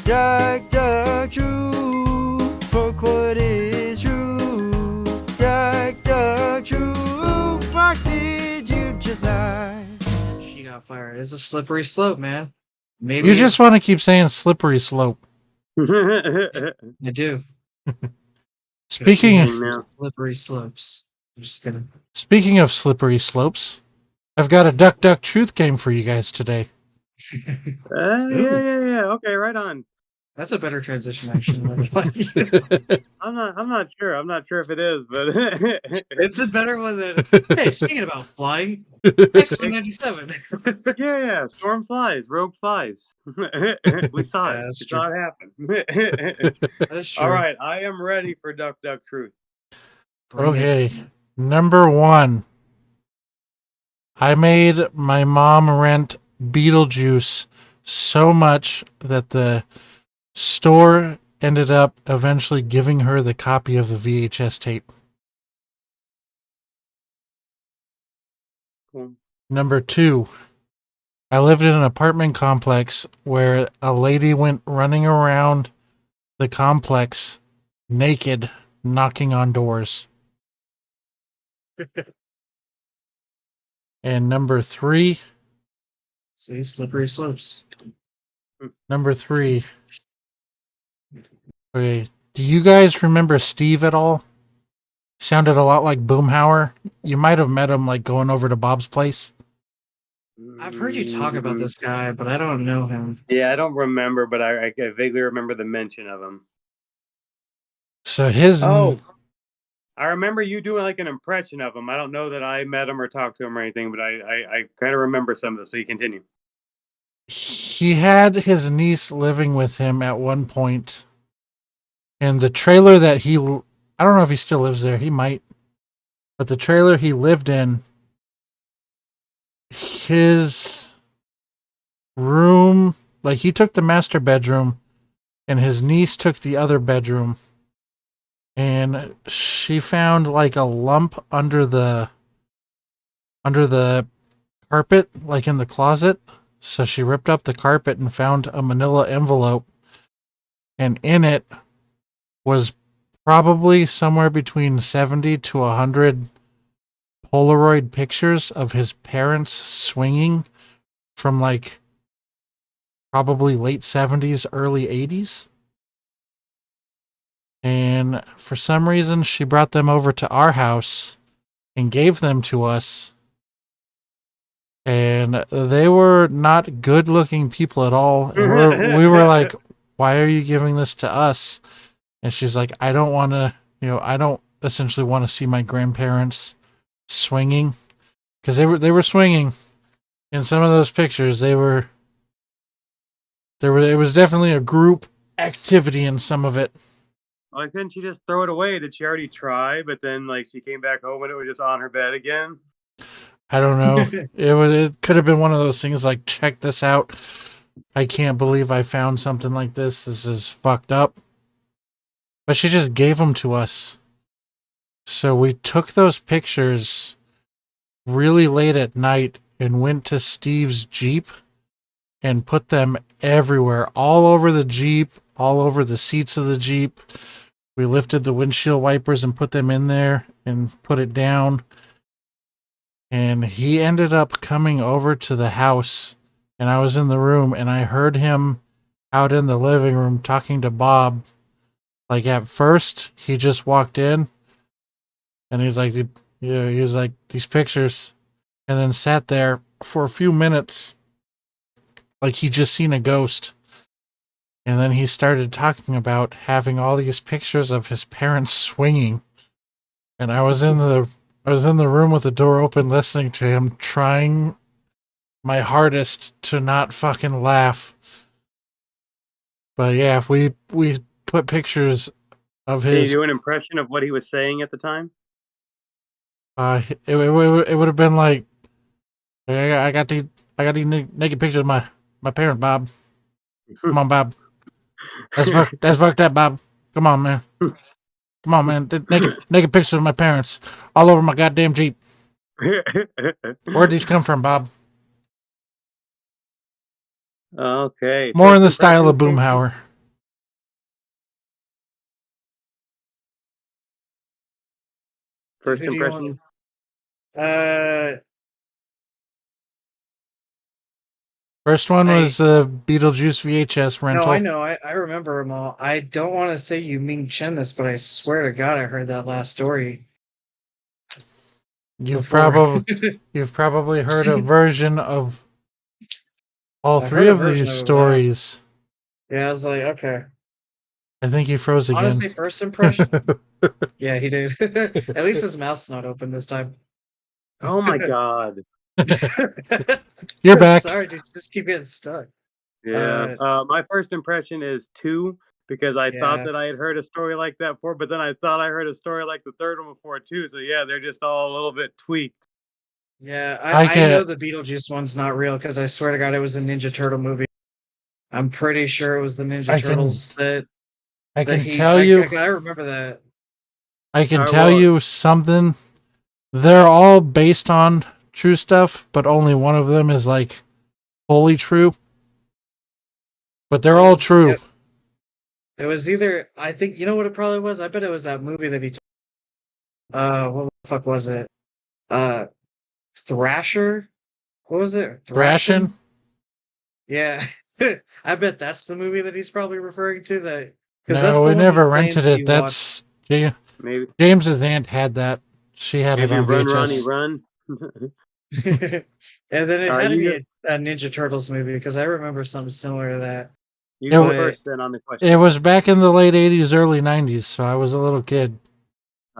Duck, duck, true. Fuck what is true. Duck, duck, true. Fuck did you just lie? She got fired. It's a slippery slope, man. Maybe You just want to keep saying slippery slope. I do. Speaking of, Slippery slopes. I'm just gonna. speaking of slippery slopes, I've got a Duck Duck Truth game for you guys today. Yeah. Okay, right on. That's a better transition, actually. I'm not sure. I'm not sure if it is, but It's a better one than. Hey, speaking about flying, X-97. yeah. Storm flies, rogue flies. We saw it. That's We true. saw it happen. That is true. All right, I am ready for Duck Duck Truth. Bring it. Okay, number 1. I made my mom rent Beetlejuice so much that the store ended up eventually giving her the copy of the VHS tape. Cool. Number 2. I lived in an apartment complex where a lady went running around the complex naked, knocking on doors. And number 3. See, slippery slopes. Number 3. Okay, do you guys remember Steve at all? Sounded a lot like Boomhauer. You might have met him like going over to Bob's place. I've heard you talk about this guy, but I don't know him. Yeah, I don't remember, but I vaguely remember the mention of him. So his I remember you doing like an impression of him. I don't know that I met him or talked to him or anything, but I kind of remember some of this. So you continue. he had his niece living with him at one point, and the trailer that I don't know if he still lives there. He might, but the trailer he lived in, his room, like he took the master bedroom, and his niece took the other bedroom. And she found like a lump under the carpet, like in the closet. So she ripped up the carpet and found a manila envelope. And in it was probably somewhere between 70 to 100 Polaroid pictures of his parents swinging from like probably late 70s, early 80s. And for some reason, she brought them over to our house and gave them to us. And they were not good-looking people at all. And we were like, why are you giving this to us? And she's like, I don't want to, I don't essentially want to see my grandparents swinging. Because they were swinging. In some of those pictures, it was definitely a group activity in some of it. Like, couldn't she just throw it away? Did she already try? But then, like, she came back home and it was just on her bed again. I don't know. It could have been one of those things like, check this out. I can't believe I found something like this. This is fucked up. But she just gave them to us. So we took those pictures really late at night and went to Steve's Jeep and put them everywhere, all over the Jeep, all over the seats of the Jeep. We lifted the windshield wipers and put them in there and put it down. And he ended up coming over to the house, and I was in the room, and I heard him out in the living room talking to Bob. Like, at first, he just walked in, and he's like, he was like, these pictures, and then sat there for a few minutes, like he just seen a ghost. And then he started talking about having all these pictures of his parents swinging. And I was in the room with the door open listening to him, trying my hardest to not fucking laugh. But yeah, we put pictures of his. Can you do an impression of what he was saying at the time? It would have been like, I got these naked pictures of my parents, Bob. Come on, Bob. That's fucked up, Bob. Come on, man. Come on, man. Naked pictures of my parents all over my goddamn Jeep. Where'd these come from, Bob? Okay. More in the style of Boomhauer. First Who do you want? impression. First one I- was Beetlejuice VHS rental. No, I know. I remember them all. I don't want to say you Ming Chen this, but I swear to God, I heard that last story. You've before. probably heard a version of all I've three heard a of version these of it, stories. Yeah, I was like, okay. I think he froze again. Honestly, first impression. Yeah, he did. At least his mouth's not open this time. Oh my god. You're back. Sorry, dude. Just keep getting stuck. Yeah. My first impression is 2 because I thought Yeah. that I had heard a story like that before, but then I thought I heard a story like the third one before too. So yeah, they're just all a little bit tweaked. Yeah, I I can- know the Beetlejuice one's not real because I swear to God, it was a Ninja Turtle movie. I'm pretty sure it was the Ninja I can- Turtles that I that can he. tell you. I remember that. I can Alright, tell well- you something. They're all based on true stuff, but only one of them is like wholly true. But they're all true. It was either, I think, you know what it probably was? I bet it was that movie that he. What the fuck was it? Thrasher. What was it? Thrashing? Yeah, I bet that's the movie that he's probably referring to. That because that's No, the we one never he claims rented he it. That's Maybe James's aunt had that. She had it maybe on Run VHS. Ronnie Run. watched. And then it Alright, had to you be a Ninja Turtles movie because I remember something similar to that. You It go wa- first then on the question. It was back in the late 80s, early 90s, so I was a little kid.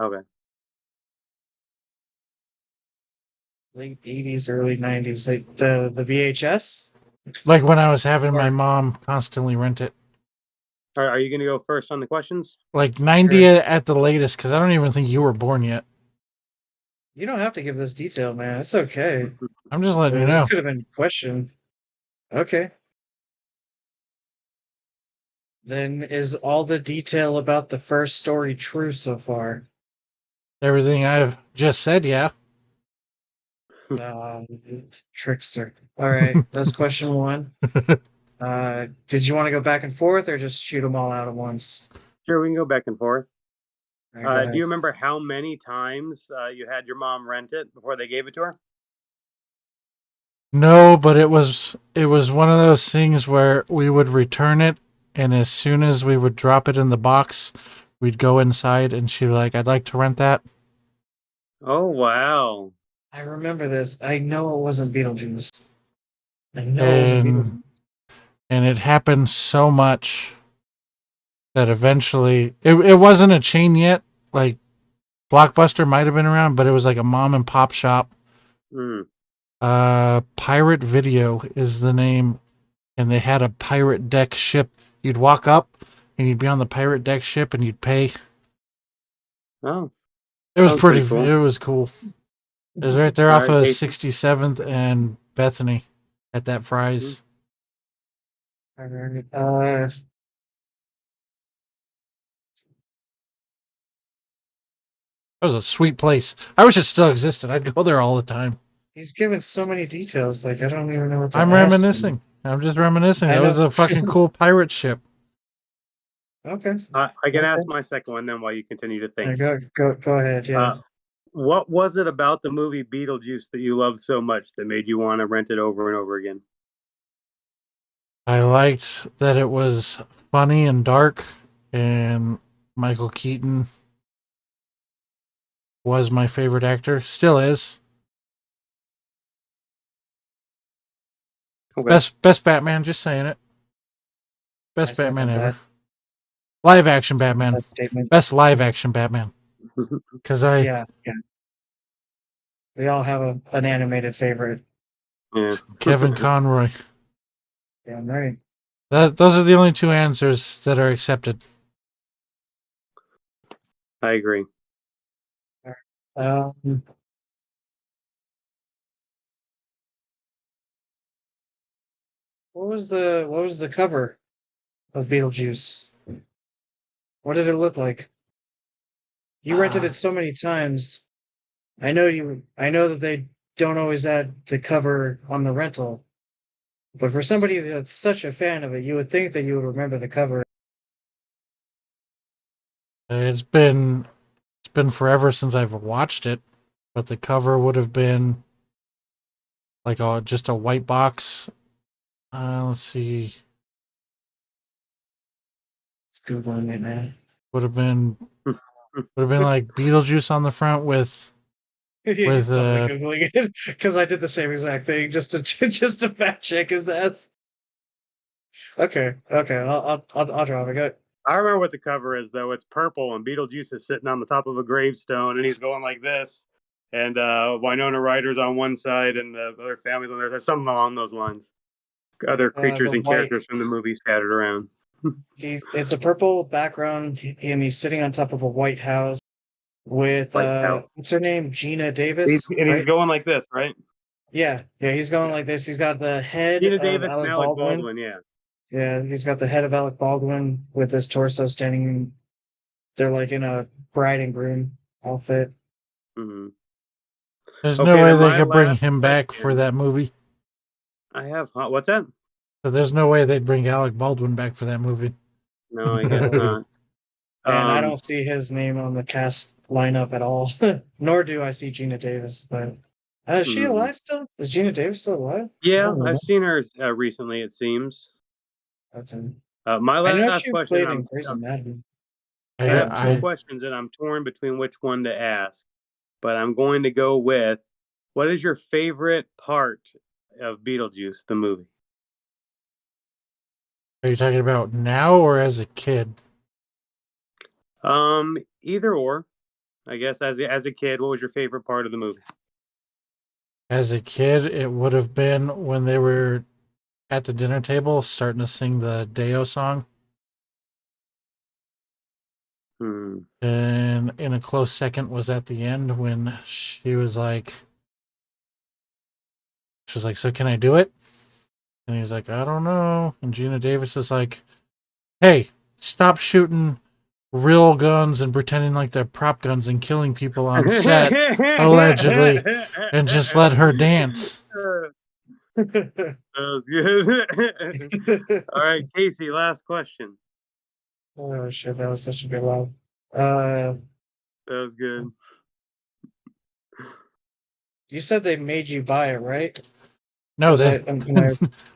Okay. Late 80s, early 90s, like the VHS. Like when I was having my Or- mom constantly rent it. Are you going to go first on the questions? Like 90 Sure. at the latest, because I don't even think you were born yet. You don't have to give this detail, man. It's okay. I'm just letting you This know. could have been a question. Okay. Then is all the detail about the first story true so far? Everything I've just said, yeah. Trickster. All right, that's question one. Did you want to go back and forth or just shoot them all out at once? Sure, we can go back and forth. All right, go Do you ahead. remember how many times you had your mom rent it before they gave it to her? No, but it was one of those things where we would return it, and as soon as we would drop it in the box, we'd go inside, and she'd be like, "I'd like to rent that." Oh wow! I remember this. I know it wasn't Beetlejuice. I know it wasn't Beetlejuice. And it happened so much that eventually it wasn't a chain yet. Like Blockbuster might have been around, but it was like a mom and pop shop. Mm. Pirate Video is the name, and they had a pirate deck ship. You'd walk up and you'd be on the pirate deck ship and you'd pay. Oh, It was Sounds pretty pretty cool. It was cool. It was right there All off right, of Casey. 67th and Bethany at that Fry's. All right. That was a sweet place. I wish it still existed. I'd go there all the time. He's given so many details. Like I don't even know what to I'm ask him. reminiscing. I'm just reminiscing. I That was know. a fucking cool pirate ship. Okay. I can Okay. ask my second one then while you continue to Yeah, think. go ahead. Yeah. What was it about the movie Beetlejuice that you loved so much that made you want to rent it over and over again? I liked that it was funny and dark, and Michael Keaton was my favorite actor. Still is. Okay. Best Batman, just saying it. Best I second Batman ever. that. Live action Batman. That statement. Best live action Batman. Because Yeah. We all have an animated favorite. Yeah. Kevin Conroy. Yeah, right. Those are the only two answers that are accepted. I agree. Um, what was the cover of Beetlejuice? What did it look like? You rented it so many times. I know that they don't always add the cover on the rental. But for somebody that's such a fan of it, you would think that you would remember the cover. It's been been forever since I've watched it, but the cover would have been like just a white box. Let's see. It's Googling it, man. Would have been like Beetlejuice on the front with He's totally Googling it because I did the same exact thing just to just to fact check his ass. Okay, I'll drop it. Go. I remember what the cover is though. It's purple and Beetlejuice is sitting on the top of a gravestone and he's going like this. And Winona Ryder's on one side and the other families on the other. Something along those lines. Other creatures The and white. characters from the movie scattered around. It's a purple background and he's sitting on top of a white house with White House. what's her name? Gina He's Davis. he's going like this, right? Yeah, he's going like this. He's got the head Gina of Davis and Alec Alec Baldwin. Baldwin, yeah. Yeah, he's got the head of Alec Baldwin with his torso standing. They're like in a bride and groom outfit. Mm-hmm. There's Okay, no way then they my could bring last him back for question- that movie. I have what's that? So there's no way they'd bring Alec Baldwin back for that movie. No, I guess not. And I don't see his name on the cast lineup at all. Nor do I see Gina Davis. But is she alive still? Is Gina Davis still alive? Yeah, I've seen her recently. It seems. Okay. My I know last she question. played in Grey's Anatomy. I have I two questions, and I'm torn between which one to ask. But I'm going to go with, what is your favorite part of Beetlejuice, the movie? Are you talking about now or as a kid? Either or. I guess as a kid, what was your favorite part of the movie? As a kid, it would have been when they were at the dinner table starting to sing the Deo song. And in a close second was at the end when she was like, so can I do it? And he's like, I don't know. And Gina Davis is like, hey, stop shooting real guns and pretending like they're prop guns and killing people on set, allegedly, and just let her dance. That was good. All right, Casey, last question. Oh shit, that was such a good laugh. That was good. You said they made you buy it, right? No,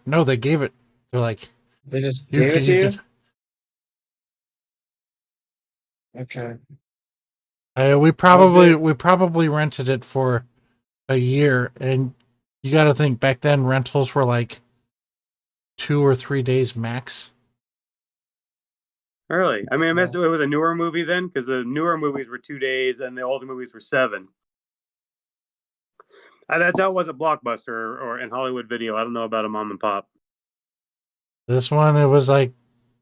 no, they gave it. They're like, they just gave it to you? Okay. We probably rented it for a year, and you got to think back then rentals were like 2 or 3 days max. Really? I mean, it was a newer movie then, because the newer movies were 2 days and the older movies were 7. That's how it was at Blockbuster or in Hollywood Video. I don't know about a mom and pop. This one, it was like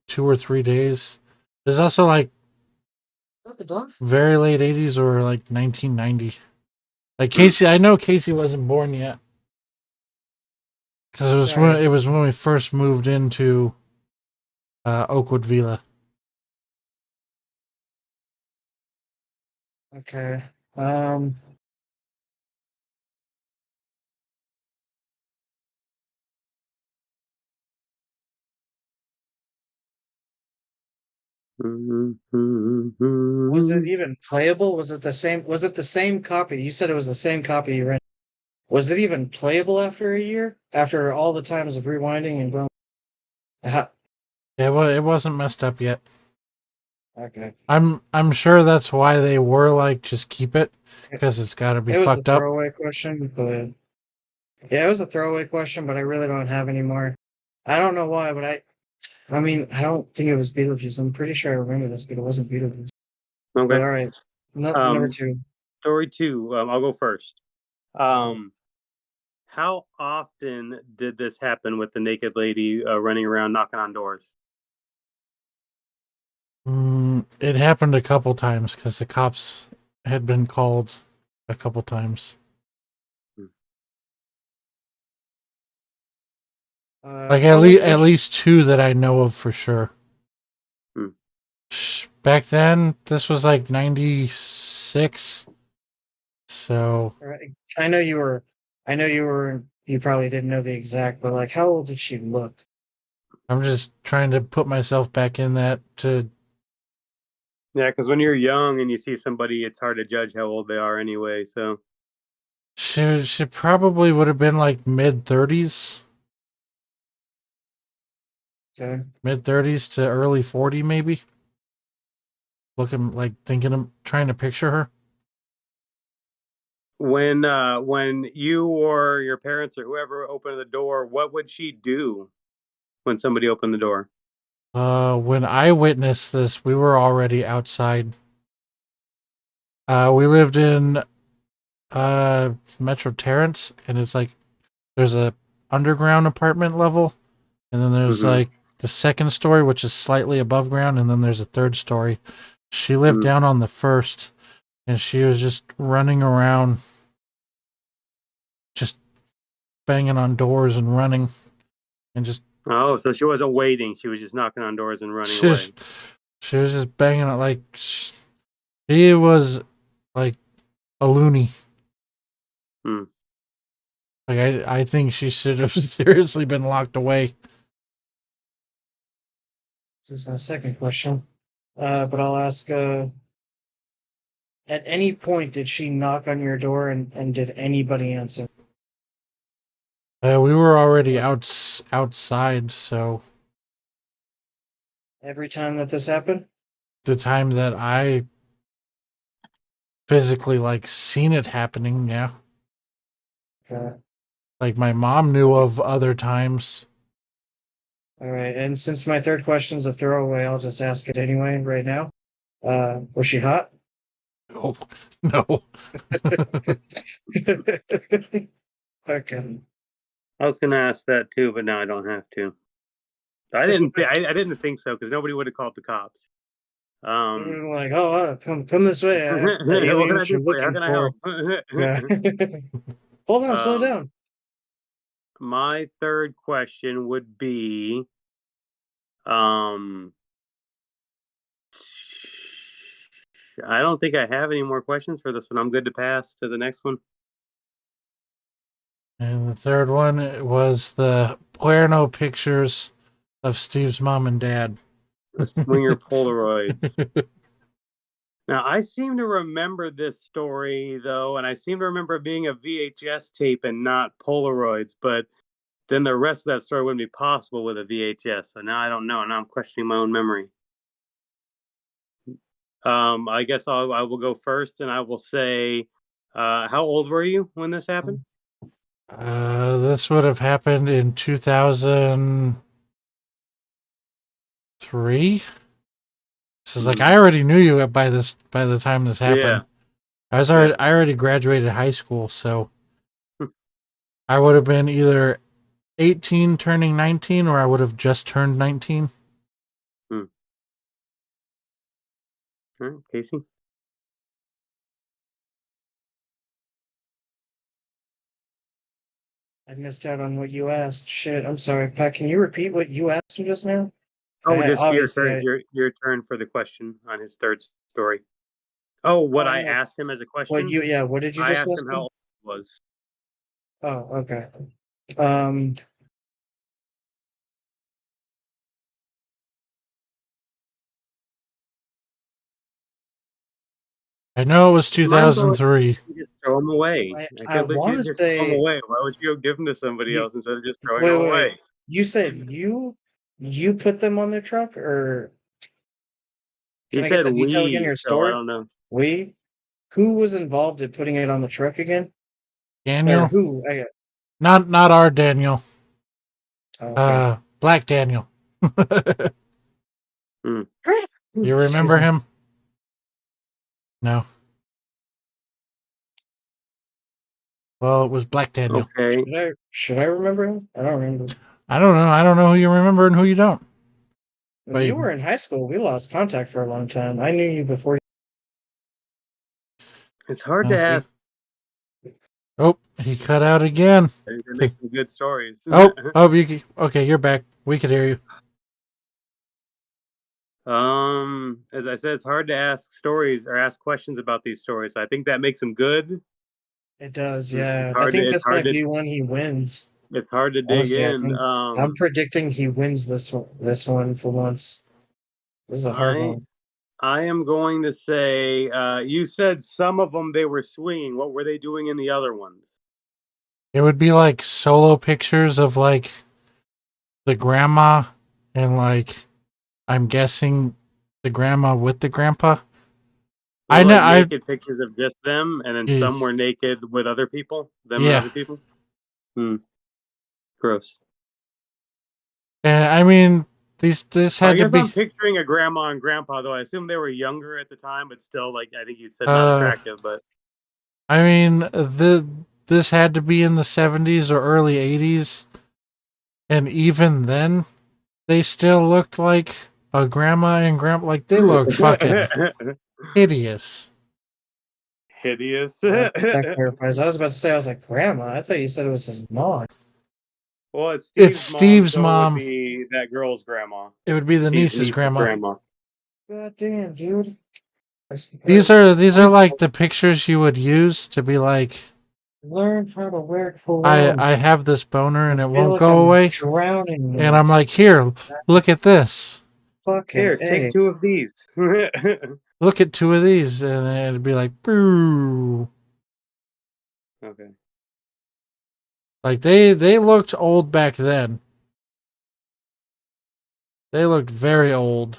2 or 3 days. There's also like very late 80s or like 1990. Like Casey, I know Casey wasn't born yet. Because it was when we first moved into Oakwood Villa. Okay. Was it even playable? Was it the same? Was it the same copy? You said it was the same copy you rented. Was it even playable after a year? After all the times of rewinding and going? Yeah, well, it wasn't messed up yet. Okay. I'm sure that's why they were like, just keep it, because it's got to be fucked up. It was a throwaway question, but yeah, it was a throwaway question, but I really don't have any more. I don't know why, but I mean, I don't think it was Beetlejuice. I'm pretty sure I remember this, but it wasn't Beetlejuice. Okay. But all right. Number 2. Story 2. I'll go first. How often did this happen with the naked lady running around knocking on doors? It happened a couple times because the cops had been called a couple times. Like at least 2 that I know of for sure. Back then, this was like 96. So I know you probably didn't know the exact, but like, how old did she look? I'm just trying to put myself back in that to Yeah, because when you're young and you see somebody, it's hard to judge how old they are anyway. So She probably would have been like mid-30s. Okay. Mid-30s to early 40 maybe. Looking like thinking of trying to picture her. when you or your parents or whoever opened the door, what would she do when somebody opened the door? When I witnessed this, we were already outside. We lived in Metro Terrace, and it's like there's a underground apartment level, and then there's Mhm. like the second story, which is slightly above ground, and then there's a third story. She lived Mm. down on the first, and she was just running around, just banging on doors and running, and just Oh, so she wasn't waiting. She was just knocking on doors and running she, away. she was just banging it like she was like a loony. Hmm. Like I think she should have seriously been locked away. This is my second question. But I'll ask, at any point did she knock on your door and did anybody answer? We were already outside, so Every time that this happened? the time that I physically like seen it happening, yeah. Okay. Like my mom knew of other times. All right. And since my third question's a throwaway, I'll just ask it anyway right now. Was she hot? Oh, no. Okay. I was gonna ask that too, but now I don't have to. I didn't think so because nobody would have called the cops. Like, oh, come this way. I have the What can I aliens do you're for you? How looking can I for. help? Yeah. Hold on, slow um, down. my third question would be, um, I don't think I have any more questions for this one. I'm good to pass to the next one. And the third one was the Puerno pictures of Steve's mom and dad. The Swinger Polaroids. Now, I seem to remember this story though, and I seem to remember it being a VHS tape and not Polaroids. But then the rest of that story wouldn't be possible with a VHS. So now I don't know. Now I'm questioning my own memory. I guess I will go first, and I will say, how old were you when this happened? This would have happened in 2003. This is like I already knew you by the time this happened. Yeah. I already graduated high school, so I would have been either 18 turning 19 or I would have just turned 19. All right, Casey. I missed out on what you asked. Shit, I'm sorry. Pat, can you repeat what you asked him just now? Oh, just your Obviously, turn. Your turn for the question on his third story. Oh, what I I know. asked him as a What question? you, yeah, what did you I just asked ask him how him? old he was. Oh, okay. Um, I know it was Mine's always 2003. you just throw them away. I I could want legit to just throw them say away. Why would you give them to somebody you, else instead of just throwing them wait. away? You said you put them on their truck, or can He I get said the detail again? we, Your so I story? don't know. We? Who was involved in putting it on the truck again? Or Daniel? who? Not our Daniel. Okay. Black Daniel. Hmm. You Excuse remember me. him? No. Well, it was Black Daniel. Okay. Should I remember him? I don't remember. I don't know. I don't know who you remember and who you don't. When But you were in high school, we lost contact for a long time. I knew you before. It's hard to uh, ask. oh, he cut out again. They make some good stories. Okay, you're back. We could hear you. As I said, it's hard to ask stories or ask questions about these stories. I think that makes them good. It does, It's yeah. I hard to think it's this hard might to be one he wins. it's hard to dig Honestly, in. I'm predicting he wins this one for once. This is a hard I one. I am going to say, you said some of them they were swinging. What were they doing in the other ones? It would be like solo pictures of like the grandma and like I'm guessing the grandma with the grandpa. Were I know. like naked pictures of just them, and then Yeah. some were naked with other people, them and Yeah. other people. Gross. And I mean, this I had to guess I'm be. picturing a grandma and grandpa, though. I assume they were younger at the time, but still, like I think you said, not attractive. But I mean, this had to be in the 70s or early 80s, and even then, they still looked like a grandma and grandpa. Like they looked fucking hideous. hideous. That clarifies. I was about to say, I was like, grandma. I thought you said it was his mom. Well, it's It's Steve's mom, Steve's so it would mom. be that girl's grandma. It would be the Steve's niece's grandma. God damn, dude. These are like the pictures you would use to be like, Learn how to wear cologne. I have this boner and I it feel won't like go I'm away. drowning. And I'm like, here, look at this. Fucking Here, take 2 of these. Look at 2 of these, and it'd be like, boo. Okay. Like they looked old back then. They looked very old.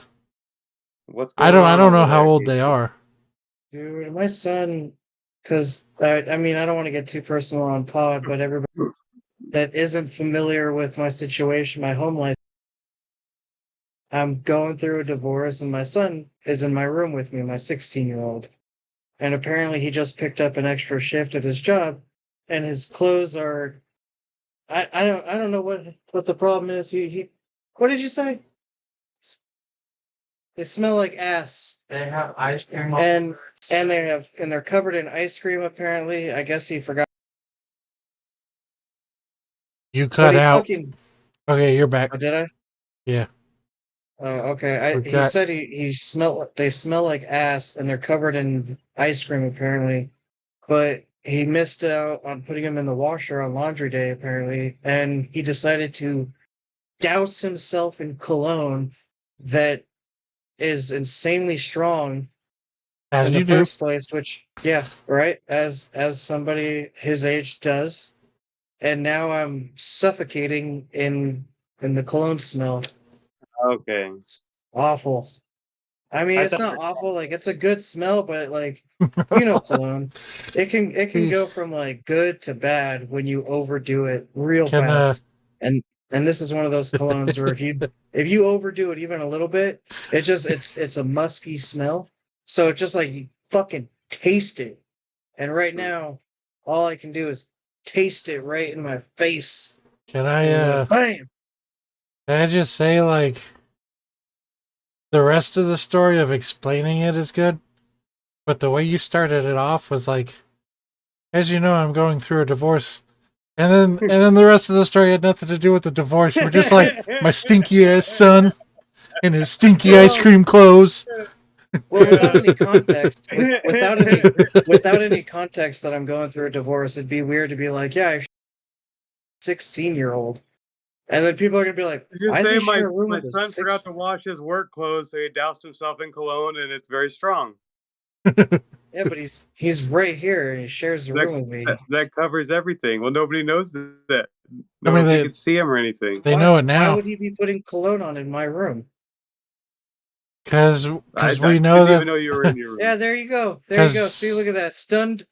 What's I going on don't know over how there, old they Casey? are. Dude, my son, because I mean, I don't want to get too personal on pod, but everybody that isn't familiar with my situation, my home life, I'm going through a divorce, and my son is in my room with me, my 16-year-old. And apparently, he just picked up an extra shift at his job, and his clothes are. I don't know what the problem is. He what did you say? They smell like ass. They have ice cream. And they're covered in ice cream apparently. I guess he forgot. You But cut he out. fucking Okay, you're back. oh, did I? Yeah. Okay. We He got- said he smelled they smell like ass and they're covered in ice cream apparently. But he missed out on putting them in the washer on laundry day apparently, and he decided to douse himself in cologne that is insanely strong As in the you do. first place, which yeah, right, as somebody his age does. And now I'm suffocating in the cologne smell. Okay. It's awful. I mean, I it's thought not awful, like it's a good smell, but like cologne. It can go from like good to bad when you overdo it real Can fast. And this is one of those colognes where if you overdo it even a little bit, it's a musky smell. So it's just like you fucking taste it. And right now, all I can do is taste it right in my face. can And bam! I just say like the rest of the story of explaining it is good, but the way you started it off was like, as you know, I'm going through a divorce. And then the rest of the story had nothing to do with the divorce. You were just like, my stinky ass son in his stinky ice cream clothes. Well, without any context, without any context that I'm going through a divorce, it'd be weird to be like, yeah, 16-year-old, and then people are gonna be like, why Just is say he my sharing a room with a son forgot six? to wash his work clothes, so he doused himself in cologne, and it's very strong. Yeah, but he's right here and he shares the room with me. That covers everything. Well, nobody knows that. I mean, Nobody can see him or anything. They know it Why now. would he be putting cologne on in my room? Because I we know didn't that. even know you were in your room. Yeah, there you go. There you go. 'Cause- See, look at that stunned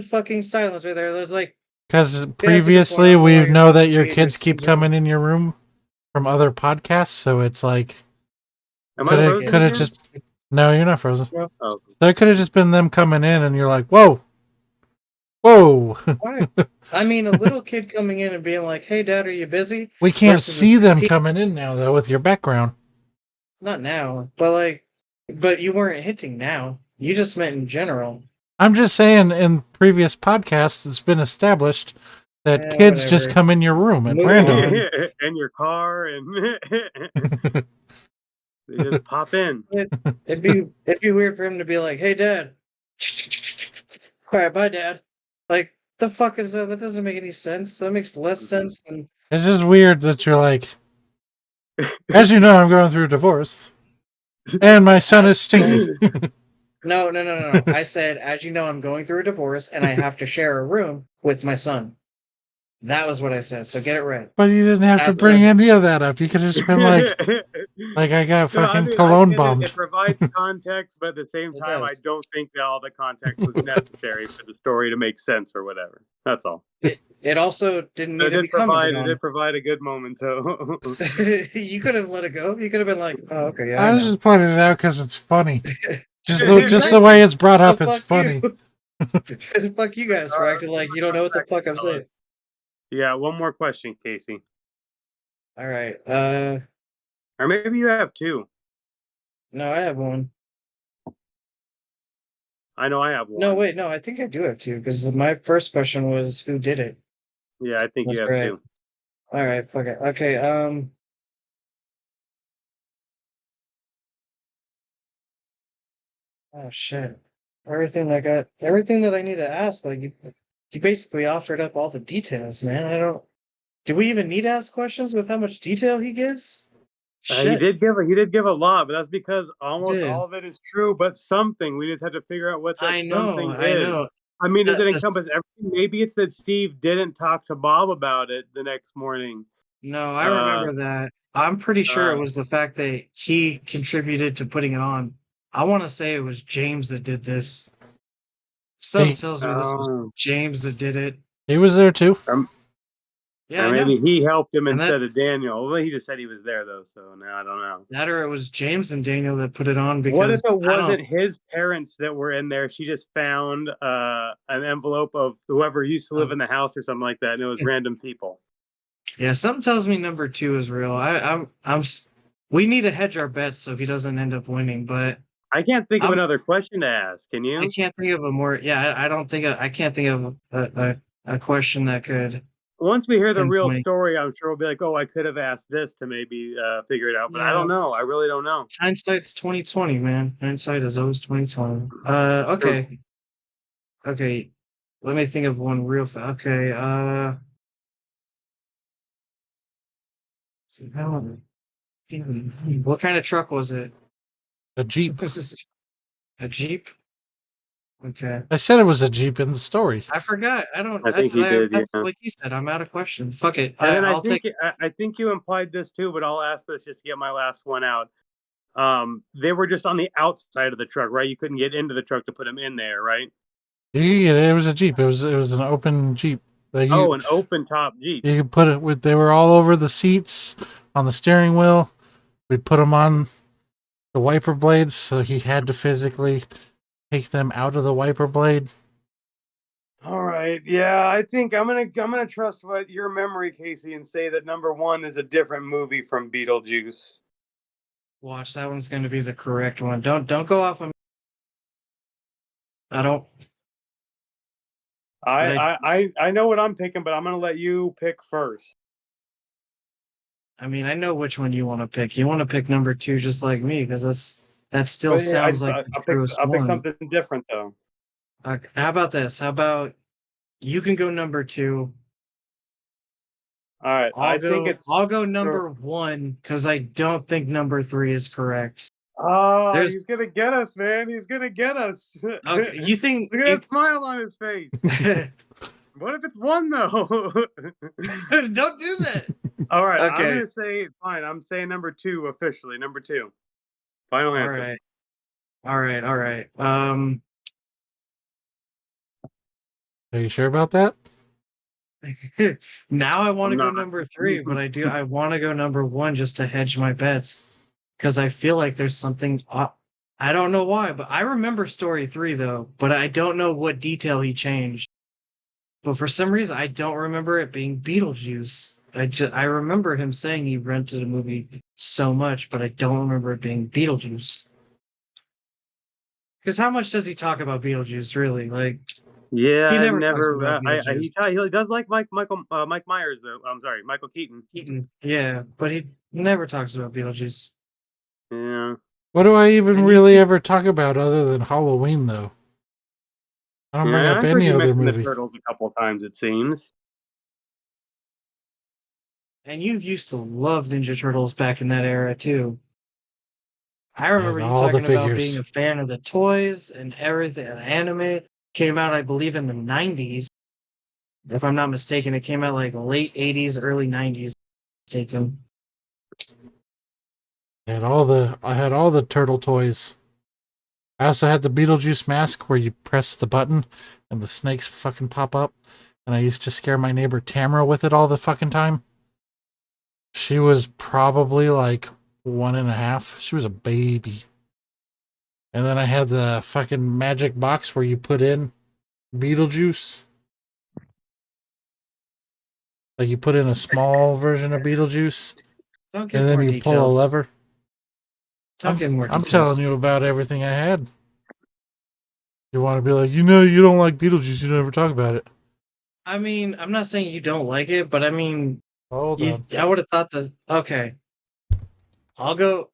fucking silence right there. It's like, Because previously I don't know why we you're know that your being kids this keep season. coming in your room from other podcasts, so it's like Am I could frozen it could it again? just no, you're not frozen. No. Oh. So it could have just been them coming in, and you're like, whoa, whoa. why? I mean, a little kid coming in and being like, "Hey, Dad, are you busy?" We can't Versus a see them 16 coming in now though with your background. Not now, but you weren't hinting now. You just meant in general. I'm just saying, in previous podcasts, it's been established that Yeah, kids just whatever. come in your room at Move random. on. And your car, and they just pop in. It'd be weird for him to be like, "Hey, Dad." All right, bye, Dad. Like, the fuck is that? That doesn't make any sense. That makes less sense than. It's just weird that you're like, as you know, I'm going through a divorce. And my son is stinky. No. I said, as you know, I'm going through a divorce and I have to share a room with my son. That was what I said. So get it right. But you didn't have to As bring of- any of that up. You could have just been like I got No, I fucking mean, I cologne get it. bombed. It provides context, but at the same It time, I does. don't think that all the context was necessary for the story to make sense or whatever. That's all. It also didn't need It to be did commented provide. It on. did provide a good moment, though. You could have let it go. You could have been like, "Oh, okay, yeah, I I was know." just pointing it out because it's funny. Just the Exactly. way it's brought So up, it's fuck you. funny. Fuck you guys for acting like you don't know what the fuck I'm saying. Yeah, one more question, Casey. All right. Or maybe you have two. No, I have one. I know I have one. No, wait, no, I think I do have two because my first question was who did it. Yeah, I think That's you have right. two. All right, fuck it. Okay, oh shit. Everything that I need to ask, like you basically offered up all the details, man. I don't do we even need to ask questions with how much detail he gives? He Shit. did give a lot, but that's because He almost did. all of it is true, but something. We just had to figure out what that something I is. know. I mean, does it This encompass everything? Maybe it's that Steve didn't talk to Bob about it the next morning. No, I Uh, remember that. I'm pretty sure it uh, was the fact that he contributed to putting it on. I want to say it was James that did this. Something Hey, tells me this was James that did it. he was there too. Yeah, or I know. maybe he helped him And instead of Daniel. Well, he just said he was there though, so now I don't know. that or it was James and Daniel that put it on What if because it I don't. wasn't his parents that were in there? She just found an envelope of whoever used to live in the house or something like that, and it was random people. Yeah, something tells me number two is real. We need to hedge our bets so he doesn't end up winning. But I can't think of I'm another question to ask. Can I you? can't think of a more. Yeah, I don't think I can't think of a question that could Once we hear the real pinpoint. story, I'm sure we'll be like, "Oh, I could have asked this to maybe figure it out," but I Yeah, don't know. I really don't know. hindsight's 2020, man. Hindsight is always 2020. True. Okay. Let me think of one real fast. Okay, so what kind of truck was it? A Jeep. A Jeep? Okay. I said it was a Jeep in the story. I forgot. I don't. I think he did. That's Yeah. like you said. I'm out of question. Fuck it. And then I'll take. I think you implied this too, but I'll ask this just to get my last one out. They were just on the outside of the truck, right? You couldn't get into the truck to put them in there, right? It was a Jeep. It was an open Jeep. Like Oh, an open top Jeep. you could put it with. They were all over the seats, on the steering wheel. We put them on the wiper blades, so he had to physically take them out of the wiper blade. All right. Yeah, I think I'm gonna trust what your memory, Casey, and say that number one is a different movie from Beetlejuice. Watch that one's going to be the correct one. Don't go off of. I don't. But I know what I'm picking, but I'm gonna let you pick first. I mean, I know which one you want to pick. You want to pick number two, just like me, because that still But yeah, sounds like the truest I'll pick one. something different though. How about this? How about you can go number two. All right. I think it's I'll go number one because I don't think number three is correct. Oh, There's he's gonna get us, man. He's gonna get us. okay. You think Look at that smile on his face. What if it's one though? don't do that. All right, I'm Okay. gonna say fine. I'm saying number two officially. Number two. Final All answer. right. All right. Are you sure about that? Now I want to I'm go not. number three, but I want to go number one just to hedge my bets because I feel like there's something. I don't know why, but I remember story three though, but I don't know what detail he changed. But for some reason, I don't remember it being Beetlejuice. I remember him saying he rented a movie so much, but I don't remember it being Beetlejuice. Because how much does he talk about Beetlejuice? Really, like Yeah, he I've never talks never. about Beetlejuice. He does like Mike Myers though. I'm sorry, Michael Keaton. Keaton, yeah, but he never talks about Beetlejuice. Yeah. What do I even And really ever talk about other than Halloween, though? I don't bring Yeah, up I've heard any you other mention the movie. turtles a couple of times. It seems. you used to love Ninja Turtles back in that era too. I remember And you all the talking about being figures. a fan of the toys and everything. The anime came out, I believe, in the 90s. If I'm not mistaken, it came out like late 80s, early 90s. Taken. I had all the turtle toys. I also had the Beetlejuice mask where you press the button and the snakes fucking pop up. And I used to scare my neighbor Tamara with it all the fucking time. She was probably like 1.5. She was a baby. And then I had the fucking magic box where you put in Beetlejuice. Like you put in a small version of Beetlejuice, Don't and give then more you pull a details. lever. Don't give more I'm details. telling you about everything I had. You want to be like, you don't like Beetlejuice. You never talk about it. I mean, I'm not saying you don't like it, but I mean, Hold on. I would have thought that. Okay, I'll go.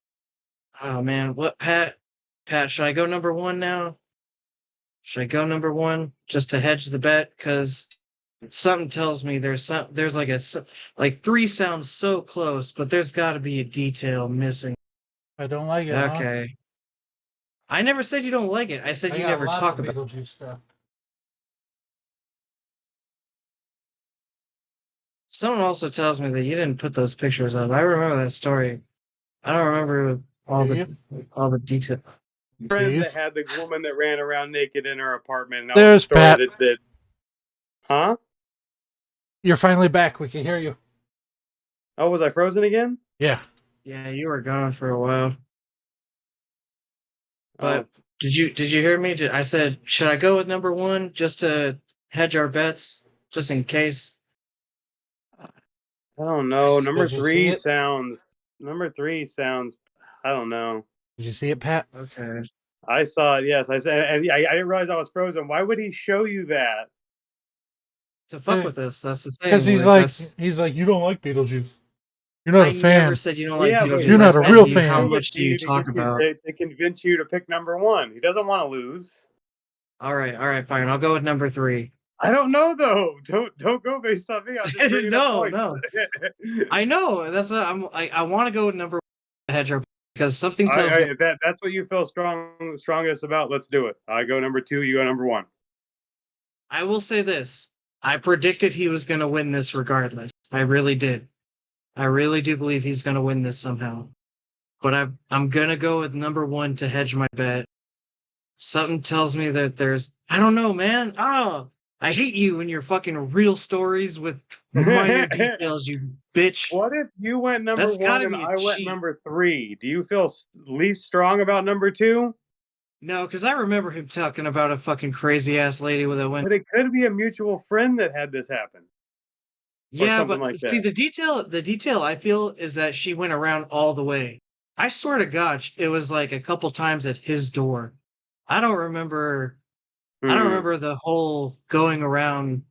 Oh man, what Pat? Pat, should I go number one now? Should I go number one just to hedge the bet? Because something tells me there's like like three sounds so close, but there's got to be a detail missing. I don't like it, huh? Okay, I never said you don't like it. I said I you got never lots talk of about it. Beetlejuice stuff. Someone also tells me that you didn't put those pictures up. I remember that story. I don't remember Steve? all the detail. Friend that Steve? had the woman that ran around naked in her apartment. And that was There's the story Pat. that. Huh? You're finally back. We can hear you. Oh, was I frozen again? Yeah. Yeah, you were gone for a while. But Oh, did you hear me? I said, should I go with number one just to hedge our bets, just in case? I don't know. Did you see it? Number three sounds. I don't know. Did you see it, Pat? Okay. I saw it. Yes, I said. I didn't realize I was frozen. Why would he show you that? To fuck with us, that's the Because thing. Like that's he's like, you don't like Beetlejuice. You're not I a never fan. said you don't like Yeah, but You're Beetlejuice. I not a said real to you, how fan. Show it much to do you you to talk get you about? to convince you to pick number one. He doesn't want to lose. All right, fine. I'll go with number three. I don't know though. Don't go based on me. I'm just bringing up No, points. no. I know. That's what I want to go with number one, hedge our because something tells me. That's what you feel strongest about. Let's do it. I go number two. You go number one. I will say this. I predicted he was going to win this regardless. I really did. I really do believe he's going to win this somehow. But I'm going to go with number one to hedge my bet. Something tells me that I don't know, man. Oh, I hate you and your fucking real stories with minor details, you bitch. What if you went number That's got one to and be a I went cheat. number three? Do you feel least strong about number two? No, because I remember him talking about a fucking crazy ass lady with a win. But it could be a mutual friend that had this happen, or Yeah, something but like see that. the detail I feel is that she went around all the way. I swear to God, it was like a couple times at his door. I don't remember I don't Hmm. remember the whole going around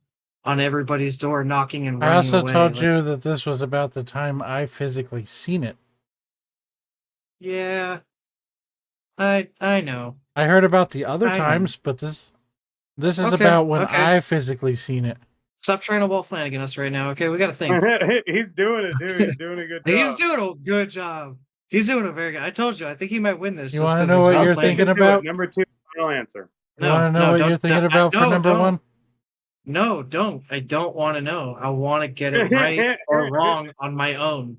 on everybody's door, knocking and I running also away. told Like, you that this was about the time I physically seen it. yeah, I know. I heard about the other I know. times, but this is Okay, about when okay. I physically seen it. Stop trying to Walt Flanagan us right now. Okay, we got to think. He's doing it, dude. He's doing a good He's job. doing a good job. He's doing a very good. I told you. I think he might win this You just want to because know he's what Walt you're I'll stick Flanagan. thinking it to it. about? Number two, final answer. You want to know No, what don't. you're thinking about for number Don't. one? No, don't. I don't want to know. I want to get it right or wrong on my own.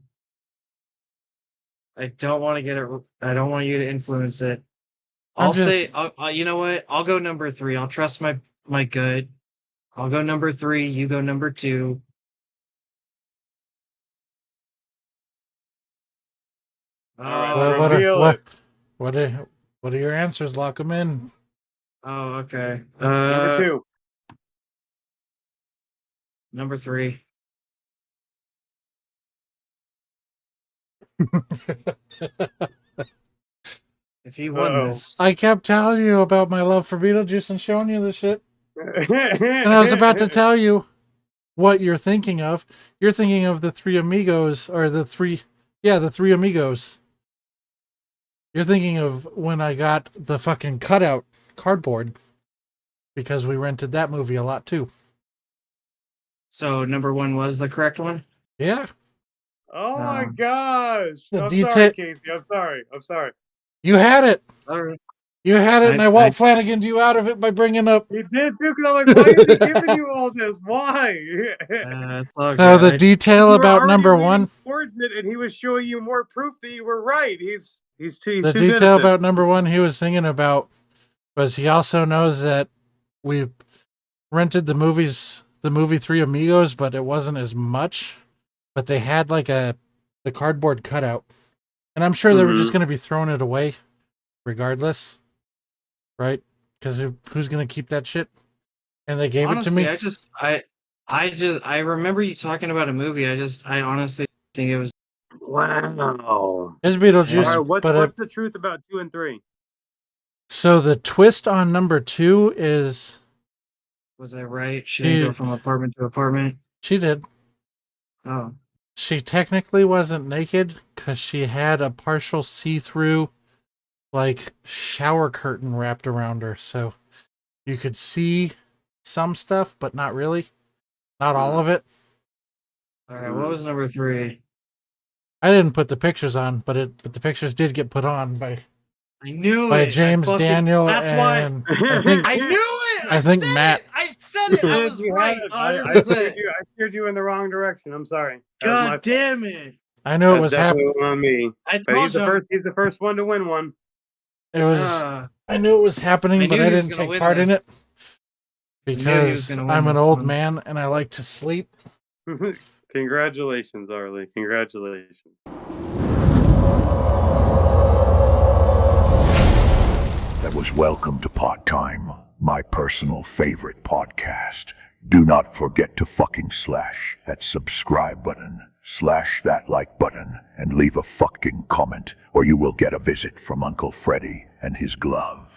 I don't want to get it. I don't want you to influence it. I'm I'll say. just You know what? I'll go number three. I'll trust my gut. I'll go number three. You go number two. All right, what Oh, what are, reveal what it. what are your answers? Lock them in. oh, okay. Number two. Number three. If he won Uh-oh. this, I kept telling you about my love for Beetlejuice and showing you the shit. And I was about to tell you what you're thinking of. You're thinking of the three amigos, or the three amigos. You're thinking of when I got the fucking cutout cardboard because we rented that movie a lot too. so number one was the correct one. Yeah. Oh my gosh. The I'm sorry, detail Casey. I'm sorry. You had it. All right. You had it, and I I- Walt Flanagan'd you out of it by bringing up. He did too, because I'm like, why is he giving you all this? Why? It's all So the good. detail You were about already number leaning one. towards it, and he was showing you more proof that you were right. He's too The too good detail at about this. number one he was thinking about was he also knows that we rented the movie Three Amigos, but it wasn't as much. But they had like the cardboard cutout, and I'm sure they were just going to be throwing it away, regardless, right? Because who's going to keep that shit? And they gave Honestly, it to me. I remember you talking about a movie. I honestly think it was. Wow. It's All Beetlejuice, right, what's but the truth about 2 and 3? so the twist on number two is Was I right? She didn't go from apartment to apartment. she did. Oh, She technically wasn't naked because she had a partial see-through, like, shower curtain wrapped around her, so you could see some stuff, but not really, not all of it. all right. What was number 3? I didn't put the pictures on, but the pictures did get put on by I knew by it. James Daniel That's why. and I think I knew it. I think said Matt. It. I said it. I was You right. had it. 100. I percent steered you in the wrong direction. I'm sorry. That was my God fault. damn it! I knew it That's was definitely happening. on me. I But told you. he's the first one to win one. It was. I knew it was happening, I but knew I he was didn't gonna take win part in this. it knew he was because gonna win I'm an this old one. man and I like to sleep. Congratulations, Arley. Congratulations. That was Welcome to Pod Time, my personal favorite podcast. Do not forget to fucking slash that subscribe button, slash that like button, and leave a fucking comment, or you will get a visit from Uncle Freddy and his glove.